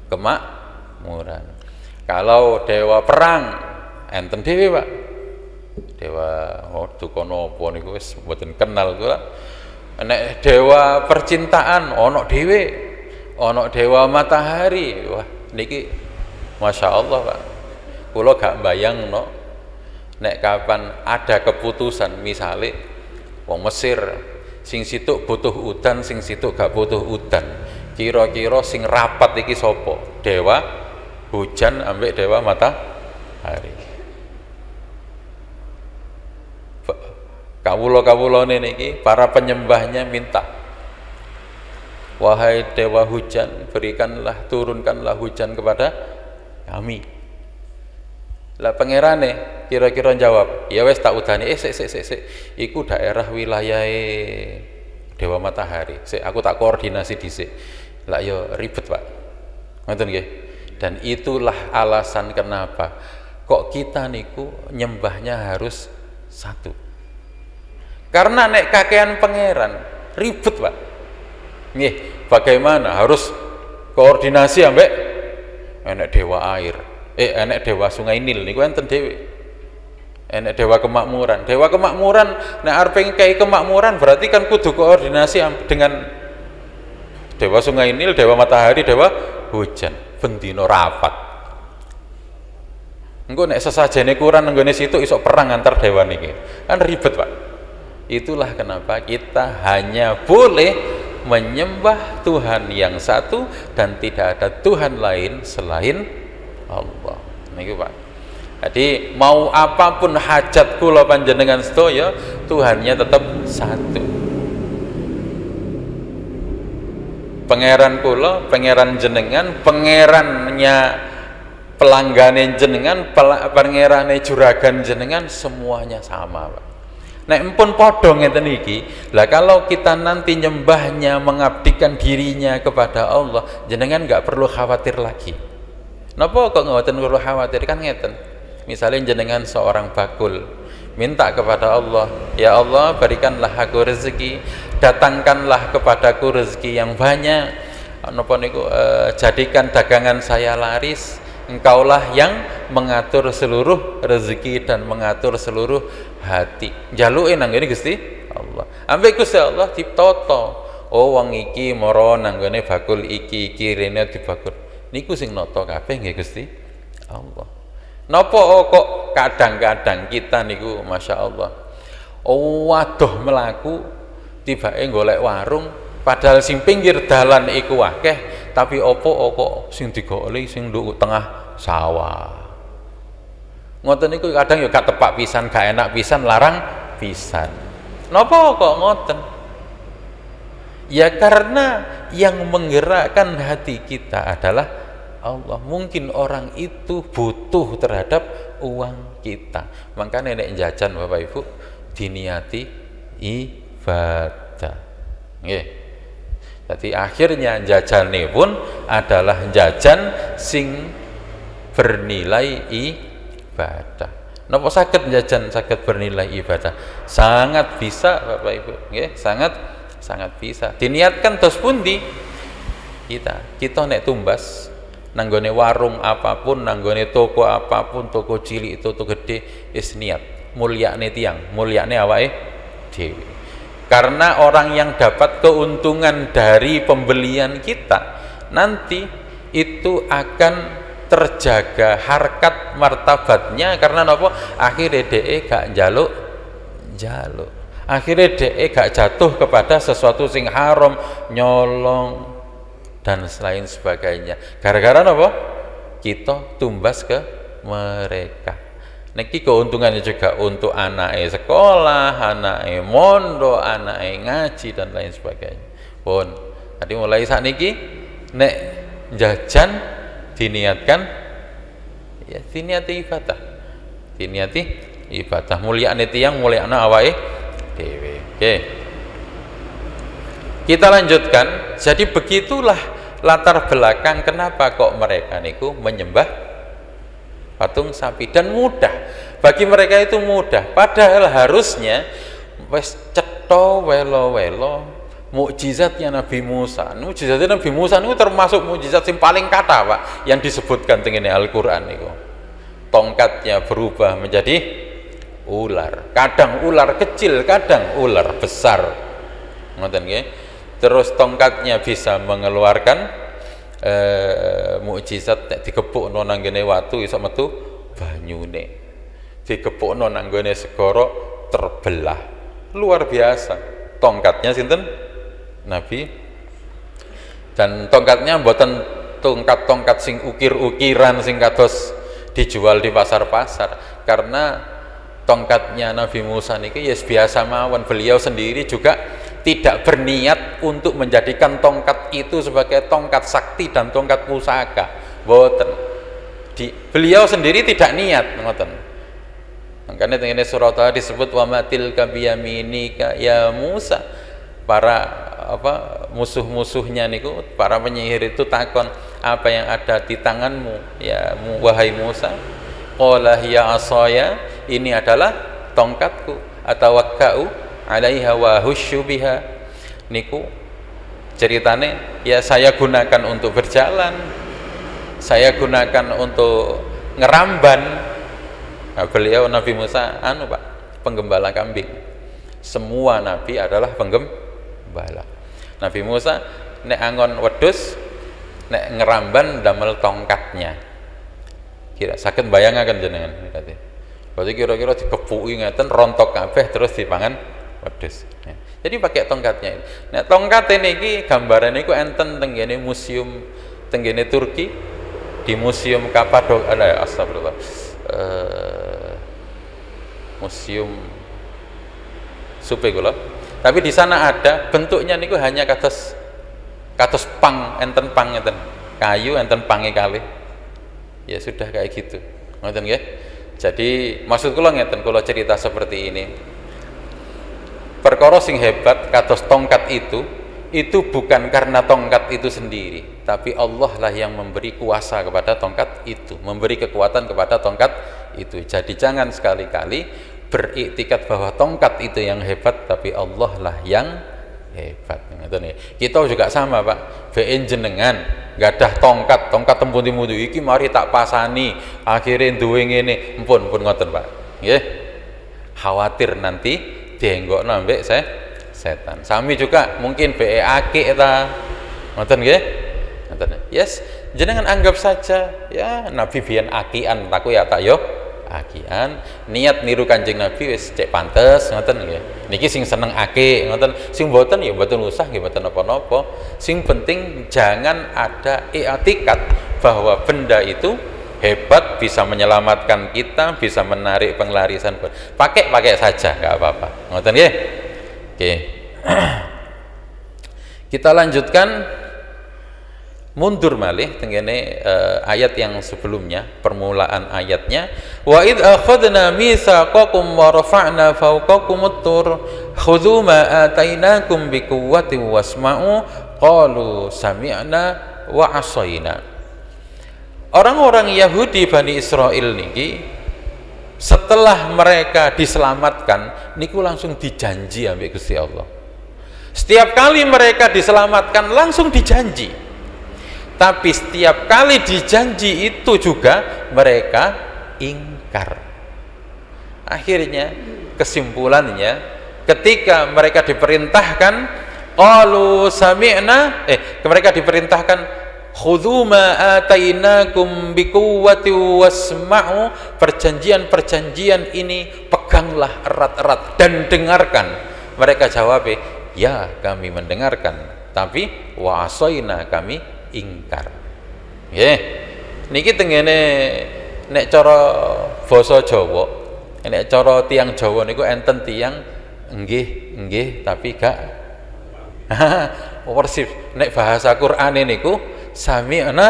Kemakmuran. Kalau dewa perang enten dhewe, Pak. Dewa dukono apa niku wis mboten kenal kula. Nek dewa percintaan ana dhewe. Ana dewa matahari. Wah, niki Masya Allah, Pak. Kula gak bayangno nek kapan ada keputusan misalnya wong Mesir sing situk butuh udan, sing situk gak butuh udan. Kira-kira sing rapat iki sapa? Dewa hujan ambek dewa matahari. Kawula-kawulane niki para penyembahnya minta, wahai dewa hujan, berikanlah, turunkanlah hujan kepada kami. Lah pangerane kira-kira jawab, ya wes tak udani, sik. Iku daerah wilayahe Dewa Matahari. Sik aku tak koordinasi dhisik. Lah yo ribet, Pak. Ngoten nggih. Dan itulah alasan kenapa kok kita niku nyembahnya harus satu. Karena nek kakean pangeran ribet, Pak. Nggih, bagaimana harus koordinasi ambek enek dewa air. Enek dewa sungai Nil niku enten dhewe. Enek dewa kemakmuran. Dewa kemakmuran nek arep ngekei kemakmuran berarti kan kudu koordinasi dengan dewa sungai Nil, dewa matahari, dewa hujan. Bendino rapat. Engko nek sesajane kurang nenggone situ iso perang antar dewa niki. Kan ribet, Pak. Itulah kenapa kita hanya boleh menyembah Tuhan yang satu dan tidak ada Tuhan lain selain Allah. Niku, Pak. Jadi mau apapun hajat kula panjenengan sedaya, Tuhannya tetap satu. Pangeran kula, pangeran jenengan, pangerannya pelanggane jenengan, pangerane juragan jenengan semuanya sama, Pak. Nek empun padha ngeten iki, lah kalau kita nanti nyembahnya mengabdikan dirinya kepada Allah, jenengan nggak perlu khawatir lagi. Napa kok ngoten perlu khawatir kan ngeten. Misalnya jenengan seorang bakul, minta kepada Allah, ya Allah berikanlah aku rezeki, datangkanlah kepadaku rezeki yang banyak, jadikan dagangan saya laris. Engkaulah yang mengatur seluruh rezeki dan mengatur seluruh hati. Jaluke nang ngene Gusti Allah. Ambek Gusti Allah ditoto. Oh wong iki mara nang ngene bakul iki rene dibakul. Niku sing nata kabeh nggih Gusti Allah. Napa kok kadang-kadang kita niku Masya Allah waduh melaku tibake golek warung padahal sing pinggir dalan iku akeh, tapi opo kok sing digoleki sing nduk tengah sawah. Ngoten niku kadang ya gak tepak pisan, gak enak pisan, larang pisan. Napa kok ngoten? Ya karena yang menggerakkan hati kita adalah Allah. Mungkin orang itu butuh terhadap uang kita, makanya nek jajan Bapak Ibu diniati ibadah. Nggih. Jadi akhirnya jajane pun adalah jajan sing bernilai ibadah. Napa saged jajan saged bernilai ibadah? Sangat bisa Bapak Ibu, nggih, sangat bisa. Diniatkan terus pundi? Kita nek tumbas nanggone warung apapun, nanggone toko apapun, toko cilik, toko gede, wis niat mulyane tiang, mulyane awake dhewe. Karena orang yang dapat keuntungan dari pembelian kita nanti itu akan terjaga harkat martabatnya, karena napa? Akhirnya dhek gak njaluk, akhirnya dhek gak jatuh kepada sesuatu sing haram, nyolong dan lain sebagainya. Gara-gara apa? Kita tumbas ke mereka. Niki keuntungannya juga untuk anaknya sekolah, anaknya mondok, anaknya ngaji dan lain sebagainya. Pun tadi mulai saat niki nek jajan diniatkan ya diniati ibadah, mulyane tiyang mulyane awake dhewe. Oke. Kita lanjutkan. Jadi begitulah latar belakang kenapa kok mereka niku menyembah patung sapi, dan mudah bagi mereka itu mudah, padahal harusnya wes cetha welo-welo mukjizatnya Nabi Musa. Mukjizatnya Nabi Musa itu termasuk mukjizat yang paling kata Pak yang disebutkan tengene Al-Qur'an niku. Tongkatnya berubah menjadi ular, kadang ular kecil, kadang ular besar. Ngoten nggih. Terus tongkatnya bisa mengeluarkan mukjizat, dikepukno nang ngene watu iso metu banyune, dikepukno nang ngene segara terbelah. Luar biasa tongkatnya sinten? Nabi. Dan tongkatnya mboten tongkat sing ukir-ukiran sing kados dijual di pasar-pasar, karena tongkatnya Nabi Musa niki yes biasa mawon. Beliau sendiri juga tidak berniat untuk menjadikan tongkat itu sebagai tongkat sakti dan tongkat pusaka. Boten. Beliau sendiri tidak niat, ngoten. Makanya tengene surat disebut wa matil kabiyaminika ya Musa. Para musuh-musuhnya niku, para penyihir itu takon, apa yang ada di tanganmu ya wahai Musa? Qala hiya asaya, ini adalah tongkatku, atawakkau alaiha wa husyu biha. Niku ceritane ya saya gunakan untuk berjalan, saya gunakan untuk ngeramban. Nah, beliau Nabi Musa Pak, penggembala kambing. Semua nabi adalah penggembala. Nabi Musa nek angon wedhus, nek ngeramban damel tongkatnya. Kira saged bayangaken jenengan berarti. Berarti kira-kira dikepuki ngeten rontok kabeh terus dipangan wedhus. Ya. Jadi pakai tongkatnya. Nah, tongkat niki gambaran niku enten tenggene museum tenggene Turki, di museum Kapadokia, astagfirullah. Museum supe kula. Tapi di sana ada bentuknya niku hanya kados pang, enten pang ngeten. Kayu enten pange kalih. Ya sudah kayak gitu. Ngoten nggih. Jadi maksud kula ngeten, kula cerita seperti ini. Perkara sing hebat kados tongkat itu bukan karena tongkat itu sendiri, tapi Allah lah yang memberi kuasa kepada tongkat itu, memberi kekuatan kepada tongkat itu. Jadi jangan sekali-kali beriktikad bahwa tongkat itu yang hebat, tapi Allah lah yang hebat. Kita juga sama Pak, bein jenengan gadah tongkat tempundi-mundi iki mari tak pasani akhirnya duwe ngene, mpun ngoten Pak nggih. Khawatir nanti dienggokno ambek setan. Sami juga mungkin be akik ta ngoten nggih. Ngoten. Yes, jenengan anggap saja ya Nabi biyen akian, aku ya tak yo akian, niat niru Kanjeng Nabi wis cek pantes ngoten nggih. Niki sing seneng akik ngoten, sing mboten ya mboten usah nggih, mboten napa-napa. Sing penting jangan ada i'tikad bahwa benda itu hebat, bisa menyelamatkan kita, bisa menarik penglarisan. Pakai saja, enggak apa-apa. Ngoten nggih. Oke. Kita lanjutkan mundur malih tengene ayat yang sebelumnya, permulaan ayatnya, wa id akhadna mitsaqakum wa rafa'na fawqakumut tur khudhu ma atainakum biquwwatin wasma'u qalu sami'na wa 'asaina. Orang-orang Yahudi Bani Israel niki setelah mereka diselamatkan niku langsung dijanji ambek Gusti Allah. Setiap kali mereka diselamatkan langsung dijanji. Tapi setiap kali dijanji itu juga mereka ingkar. Akhirnya kesimpulannya ketika mereka diperintahkan qalu sami'na mereka diperintahkan khudhu ma atainakum biquwwati wasma'u, perjanjian ini peganglah erat-erat dan dengarkan. Mereka jawab, ya kami mendengarkan, tapi wa asaina, kami ingkar. Nggih. Niki tengene nek cara basa Jawa, nek cara tiyang Jawa niku enten tiyang nggih tapi gak persis. Nek bahasa Qur'ane niku sami'na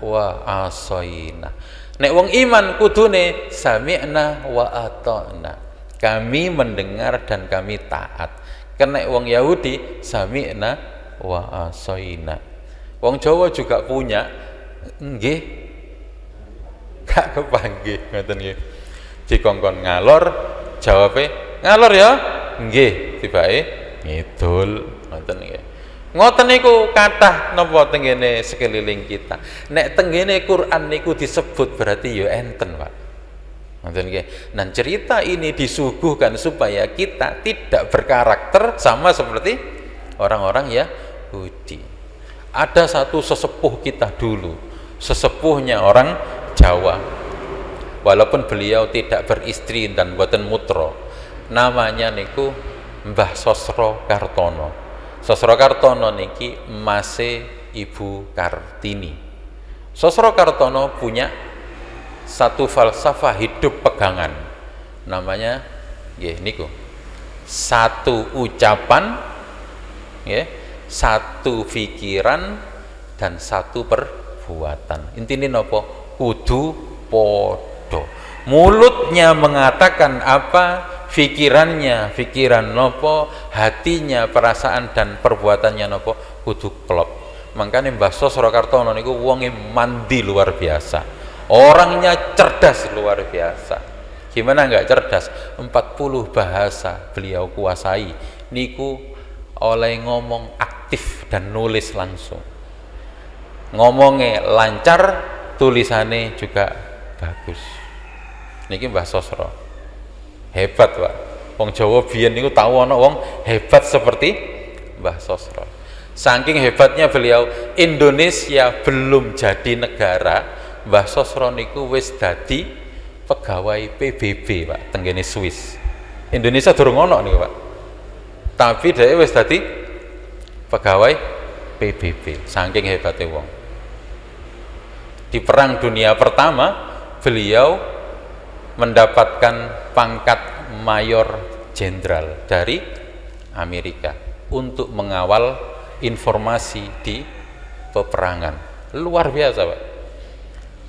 wa asaina. Nek wong iman kudune sami'na wa ata'na, kami mendengar dan kami taat. Kena wong Yahudi sami'na wa asaina. Wong Jawa juga punya nggih gak kepanggih ngoten nggih. Dikongkon ngalor, jawabe ngalor ya nggih, tibake ngidul ngoten nggih. Ngoten niku kathah napa tengene sekeliling kita. Nek tengene Quran niku disebut berarti ya enten, Pak. Ngoten nggih. Nah, cerita ini disuguhkan supaya kita tidak berkarakter sama seperti orang-orang Yahudi. Ada satu sesepuh kita dulu, sesepuhnya orang Jawa, walaupun beliau tidak beristri dan boten mutra, namanya niku Mbah Sosro Kartono. Sosro Kartono niki mase Ibu Kartini. Sosro Kartono punya satu falsafah hidup pegangan, namanya niku satu ucapan, satu pikiran dan satu perbuatan. Intinya nopo? Kudu podo. Mulutnya mengatakan apa, pikiran nopo, hatinya, perasaan dan perbuatannya nopo, kudu klop. Makanya Mbah Sosro Kartono niku wonge mandi luar biasa. Orangnya cerdas luar biasa. Gimana enggak cerdas? 40 bahasa beliau kuasai. Niku oleh ngomong aktif dan nulis langsung. Ngomongnya lancar, tulisannya juga bagus. Niki Mbah Sosro hebat, Pak. Wong Jawa biyen niku tahu ana wong hebat seperti Mbah Sosro. Saking hebatnya beliau, Indonesia belum jadi negara, Mbah Sosro niku wis dadi pegawai PBB, Pak, tenggene Swiss. Indonesia durung ono niku, Pak. Tapi dia wis dadi pegawai PBB, saking hebatnya wong. Di Perang Dunia Pertama beliau mendapatkan pangkat mayor jenderal dari Amerika untuk mengawal informasi di peperangan. Luar biasa, Pak.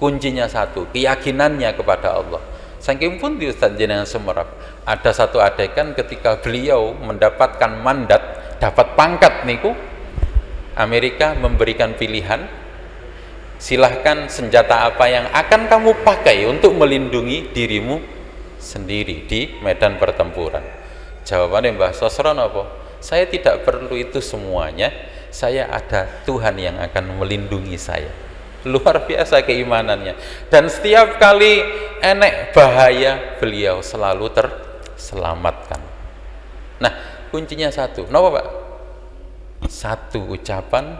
Kuncinya satu, keyakinannya kepada Allah. Saking pun di Ustaz jenengan Semerap, ada satu adegan ketika beliau mendapatkan mandat, dapat pangkat niku, Amerika memberikan pilihan, Silahkan senjata apa yang akan kamu pakai untuk melindungi dirimu sendiri di medan pertempuran. Jawabannya Mbah Sosron apa? Saya tidak perlu itu semuanya, saya ada Tuhan yang akan melindungi saya. Luar biasa keimanannya. Dan setiap kali enek bahaya, beliau selalu terselamatkan. Nah, kuncinya satu, kenapa Pak? Satu ucapan,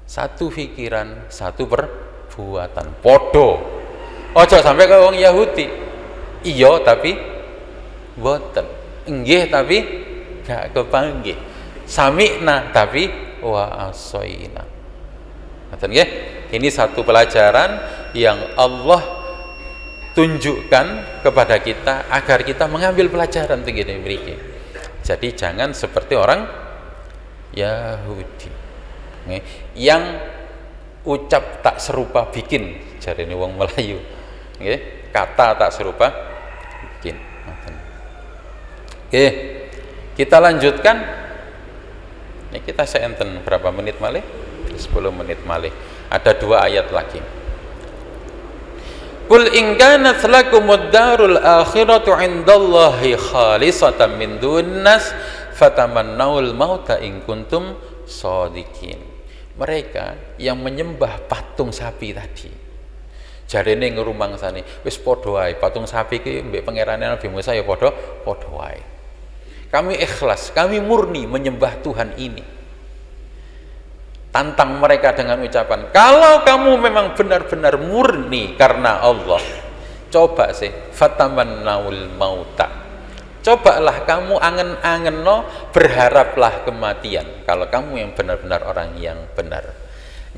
satu pikiran, satu perbuatan. Podo. Ojo sampai ke wong Yahudi. Iya tapi boten. Nggih tapi gak kepanggih. Sami'na tapi wa asoina. Ngoten nggih? Ini satu pelajaran yang Allah tunjukkan kepada kita agar kita mengambil pelajaran begini mriki. Jadi jangan seperti orang Yahudi yang ucap tak serupa bikin, jarene wong Melayu. Nggih, kata tak serupa bikin. Oke, kita lanjutkan. Ini kita seenten berapa menit malih? 10 menit malih. Ada 2 ayat lagi. Qul in kanat lakumud darul akhiratu 'indallahi khalisatan min dunnas fatamannaul mauta in kuntum shadiqin. Mereka yang menyembah patung sapi tadi, jarene ngrumangsane wis padha wae patung sapi iki mbek pangerane Nabi Musa ya padha wae. Kami ikhlas, kami murni menyembah Tuhan ini. Tantang mereka dengan ucapan, kalau kamu memang benar-benar murni karena Allah, coba sih fatamannaul mauta, cobalah kamu angen-angenno, berharaplah kematian kalau kamu yang benar-benar orang yang benar.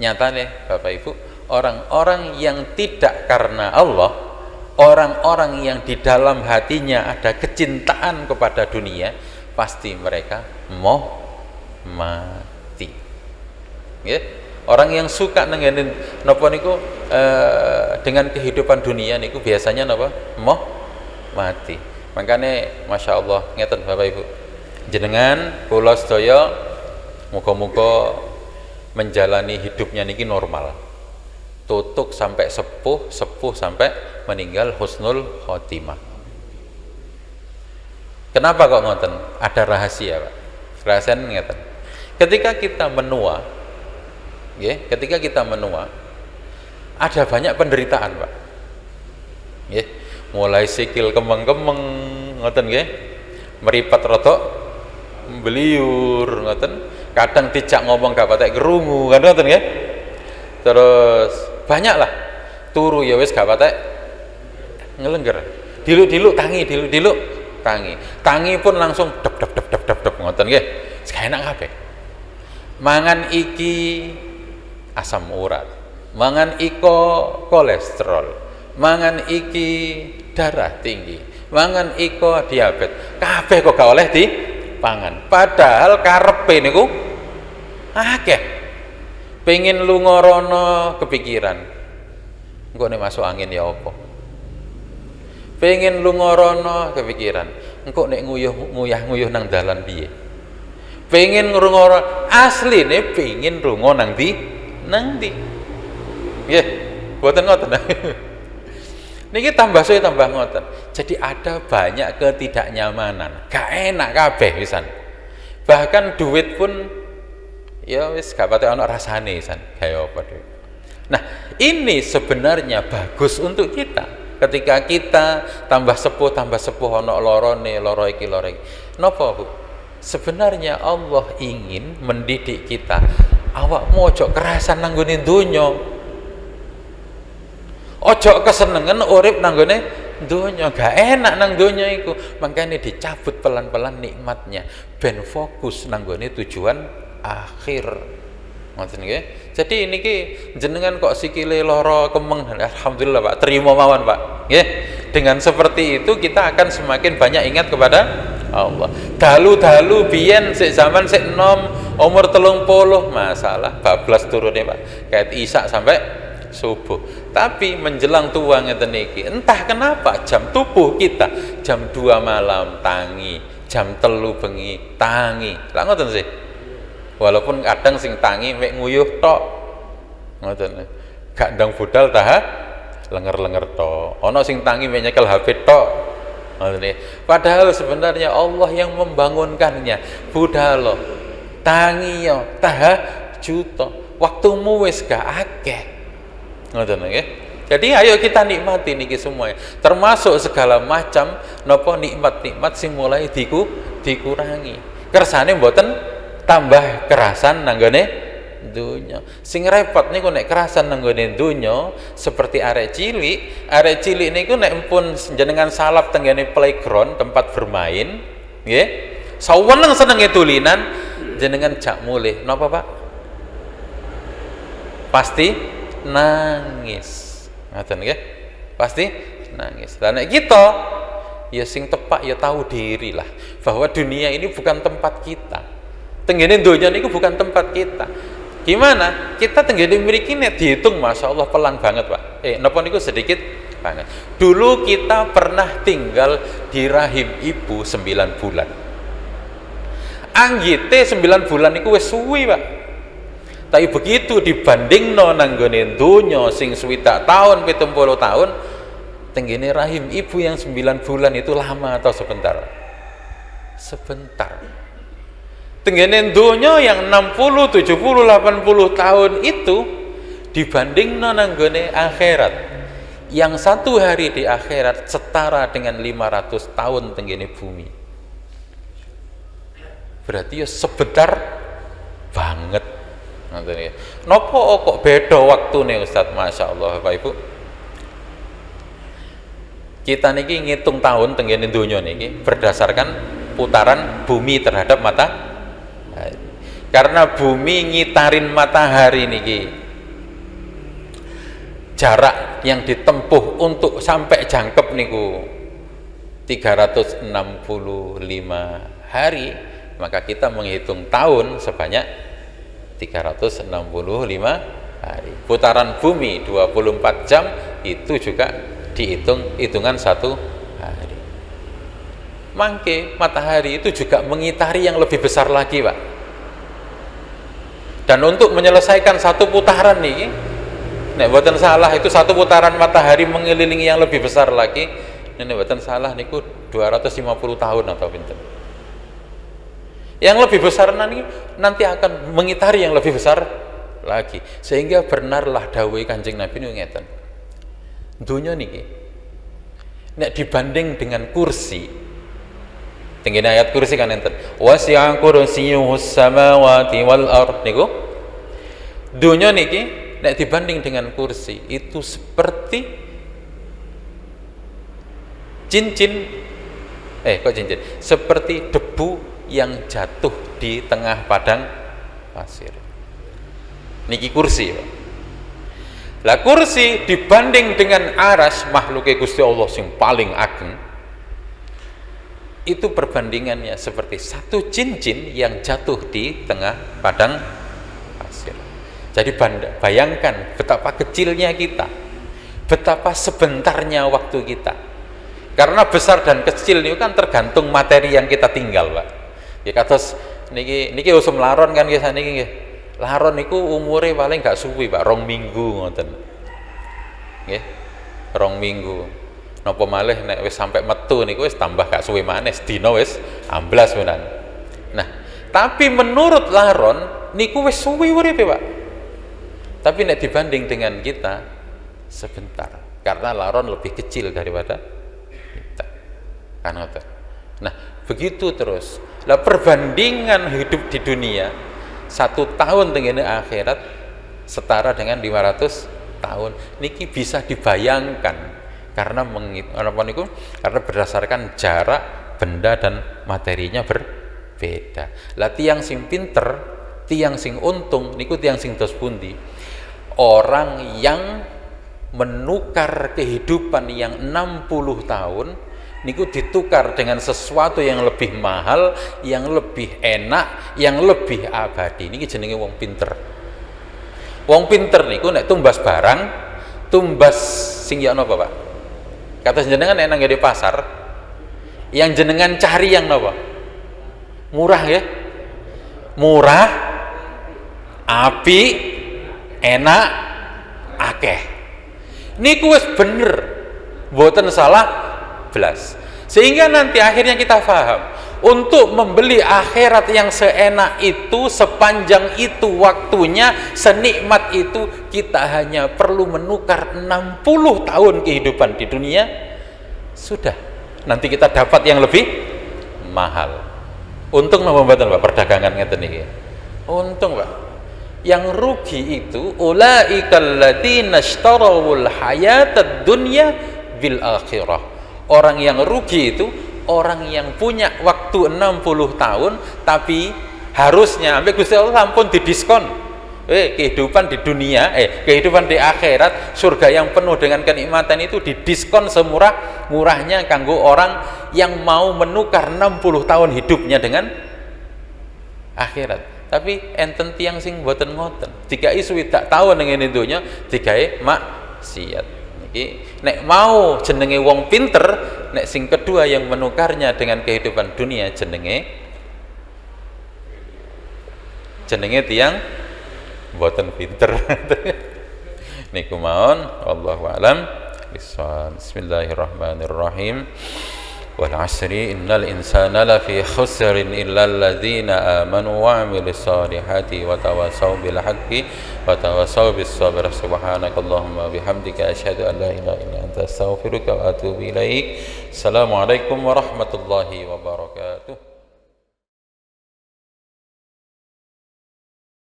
Nyatanya Bapak Ibu, orang-orang yang tidak karena Allah, orang-orang yang di dalam hatinya ada kecintaan kepada dunia, pasti mereka mau mati. Ya, orang yang suka nengenin napa niku dengan kehidupan dunia niku biasanya napa mau mati. Makanya Masya Allah ngeten Bapak Ibu, jenengan kula sedaya muga-muga menjalani hidupnya niki normal, tutuk sampai sepuh sampai meninggal husnul khotimah. Kenapa kok ngoten? Ada rahasia Pak. Rahasia ngeten, ketika kita menua, ketika kita menua, ada banyak penderitaan Pak. Mulai sikil kemeng-kemeng, ngoten nggih, meripat rotok, beliur, ngoten. Kadang dijak ngomong gak patek krungu, kan ngoten nggih. Terus banyaklah turu ya wis gak patek ngelengger. Diluk-diluk tangi, diluk-diluk tangi. Tangi pun langsung dep ngoten nggih. Gak enak kabeh. Mangan iki asam urat, mangan iko kolesterol, mangan iki darah tinggi, mangan iko diabetes, kabeh kok gak oleh dipangan. Padahal karepe niku akeh. Pengen lunga rono kepikiran, engko nek masuk angin ya apa? Pengen lunga rono kepikiran, engko nek nguyah-nguyuh nang dalan piye? Pengen ngrungokno asline pengen rungo nang ndi? Nggih, mboten ngoten. Niki tambah suwe tambah ngoten. Jadi ada banyak ketidaknyamanan. Gak enak kabeh pisan. Bahkan duit pun ya wis gak patek ana rasane pisan. Kaya apa duit. Nah, ini sebenarnya bagus untuk kita. Ketika kita tambah sepuh ana lorone, loro iki. Napa, Bu? Sebenarnya Allah ingin mendidik kita, awakmu ojo kerasan nanggone donya, ojo kesenengan urip nanggone donya, gak enak nang donya iku. Makanya dicabut pelan-pelan nikmatnya, ben fokus nanggone tujuan akhir. Ngoten nggih. Jadi niki jenengan kok sikile lara kemeng, alhamdulillah Pak, terima mawon Pak. Nggih. Dengan seperti itu kita akan semakin banyak ingat kepada Allah. Dalu-dalu biyen sik zaman sik enom umur 30 masalah bablas turune Pak. Kayak isak sampai subuh. Tapi menjelang tua ngeten iki, entah kenapa jam tubuh kita jam 2 malam tangi, jam 3 bengi tangi. Lah ngoten sih. Walaupun kadang sing tangi mek nguyuh tok. Ngoten. Gak ndang budal taha lenger-lenger to. Ono sing tangi nyekel HP to. Padahal sebenarnya Allah yang membangunkannya. Budal tangi yo taha juta. Waktumu wis gak akeh. Ngoten nggih. Jadi ayo kita nikmati niki semua. Termasuk segala macam napa nikmat-nikmat sing mulai dikurangi. Kersane mboten tambah kerasan nanggone dunya. Sing repot niku nek kerasan nanggone dunya seperti arek cilik niku nek pun jenengan salap tenggene playground tempat bermain, nggih. Saweneng senenge tulinan jenengan jak mulih. Napa, Pak? Pasti nangis. Ngoten nggih. Pasti nangis. Lah nek kita ya sing tepak ya tahu diri lah bahwa dunia ini bukan tempat kita. Tenggene donya niku bukan tempat kita. Gimana? Kita tenggene mriki nek dihitung Masya Allah pelan banget, Pak. Napa niku sedikit banget. Dulu kita pernah tinggal di rahim ibu 9 bulan. Anggite 9 bulan niku wis suwi, Pak. Tapi begitu dibandingno nang gone donya sing 60 tahun, 70 tahun, tenggene rahim ibu yang 9 bulan itu lama atau sebentar? Sebentar. Tenggene donya yang 60, 70, 80 tahun itu dibandingno nang gone akhirat. Yang satu hari di akhirat setara dengan 500 tahun tenggene bumi. Berarti ya sebentar banget. Nopo kok beda waktune Ustaz? Masya Allah Bapak Ibu. Kita niki ngitung tahun tenggene donya niki berdasarkan putaran bumi terhadap matahari. Karena bumi ngitarin matahari niki, jarak yang ditempuh untuk sampai jangkep niku 365 hari, maka kita menghitung tahun sebanyak 365 hari. Putaran bumi 24 jam itu juga dihitung hitungan 1 hari. Mangke matahari itu juga mengitari yang lebih besar lagi, Pak. Dan untuk menyelesaikan satu putaran nih, nek mboten salah itu satu putaran matahari mengelilingi yang lebih besar lagi, nek mboten salah niku 250 tahun atau pinten. Yang lebih besar nanti akan mengitari yang lebih besar lagi. Sehingga benarlah dawuh Kanjeng Nabi niku ngeten. Dunya niki nek dibanding dengan kursi, tenggene ayat kursi kan enten. Wasi'a kursiyyuhus samawati wal ard niku. Dunya niki nek dibanding dengan kursi itu seperti cincin seperti debu yang jatuh di tengah padang pasir. Niki kursi, Pak. Lah kursi dibanding dengan aras makhluknya Gusti Allah sing paling ageng, itu perbandingannya seperti satu cincin yang jatuh di tengah padang pasir. Jadi bayangkan betapa kecilnya kita, betapa sebentarnya waktu kita. Karena besar dan kecil itu kan tergantung materi yang kita tinggal, Pak. Ya kados niki usum laron kan nggih saniki nggih. Laron niku umure paling gak suwi, Pak, 2 minggu ngoten. Nggih. 2 minggu. Napa malih nek wis sampai metu niku wis tambah gak suwe maneh, sedina wis amblas menan. Nah, tapi menurut laron niku wis suwi uripe, Pak. Tapi nek dibanding dengan kita sebentar, karena laron lebih kecil daripada kita. Kan ngoten. Nah, begitu terus. Lah perbandingan hidup di dunia 1 tahun tenggene akhirat setara dengan 500 tahun. Niki bisa dibayangkan. Karena karena berdasarkan jarak benda dan materinya berbeda. Lah tiang sing pinter, tiang sing untung niku tiang sing dos pundi? Orang yang menukar kehidupan yang 60 tahun niku ditukar dengan sesuatu yang lebih mahal, yang lebih enak, yang lebih abadi. Niki jenenge wong pinter. Wong pinter niku nek tumbas barang, tumbas sing ya napa, Pak? Kata jenengan enak di pasar, yang jenengan cari yang napa? Murah ya? Murah, api, enak, akeh. Niku wis bener, mboten salah belas. Sehingga nanti akhirnya kita paham, untuk membeli akhirat yang seenak itu, sepanjang itu waktunya, senikmat itu, kita hanya perlu menukar 60 tahun kehidupan di dunia, sudah. Nanti kita dapat yang lebih mahal. Untung napa mboten Pak perdagangan ngeten niki? Untung Pak. Yang rugi itu ulaikal ladzina ishtarawul hayatad dunya bil akhirah. Orang yang rugi itu orang yang punya waktu 60 tahun tapi harusnya sampai Gusti Allah sampun didiskon. Kehidupan di dunia, kehidupan di akhirat, surga yang penuh dengan kenikmatan itu didiskon semurah-murahnya kanggo orang yang mau menukar 60 tahun hidupnya dengan akhirat. Tapi enten tiang sing boten ngoten. Dikai swidak tahun ning ngene donya, digawe maksiat. Nek mau jenenge wong pinter, nek sing kedua yang menukarnya dengan kehidupan dunia jenenge tiang boten pinter. Niku mawon, wallahu alam bissawab. Bismillahirrahmanirrahim. Wal 'asri innal insana lafi khusrin illa alladzina amanu wa 'amilus solihati wa tawassaw bil haqqi wa tawassaw bis sabr. Subhanakallahumma bihamdika asyhadu an la ilaha illa anta astaghfiruka wa atubu ilaik. Assalamualaikum warahmatullahi wabarakatuh.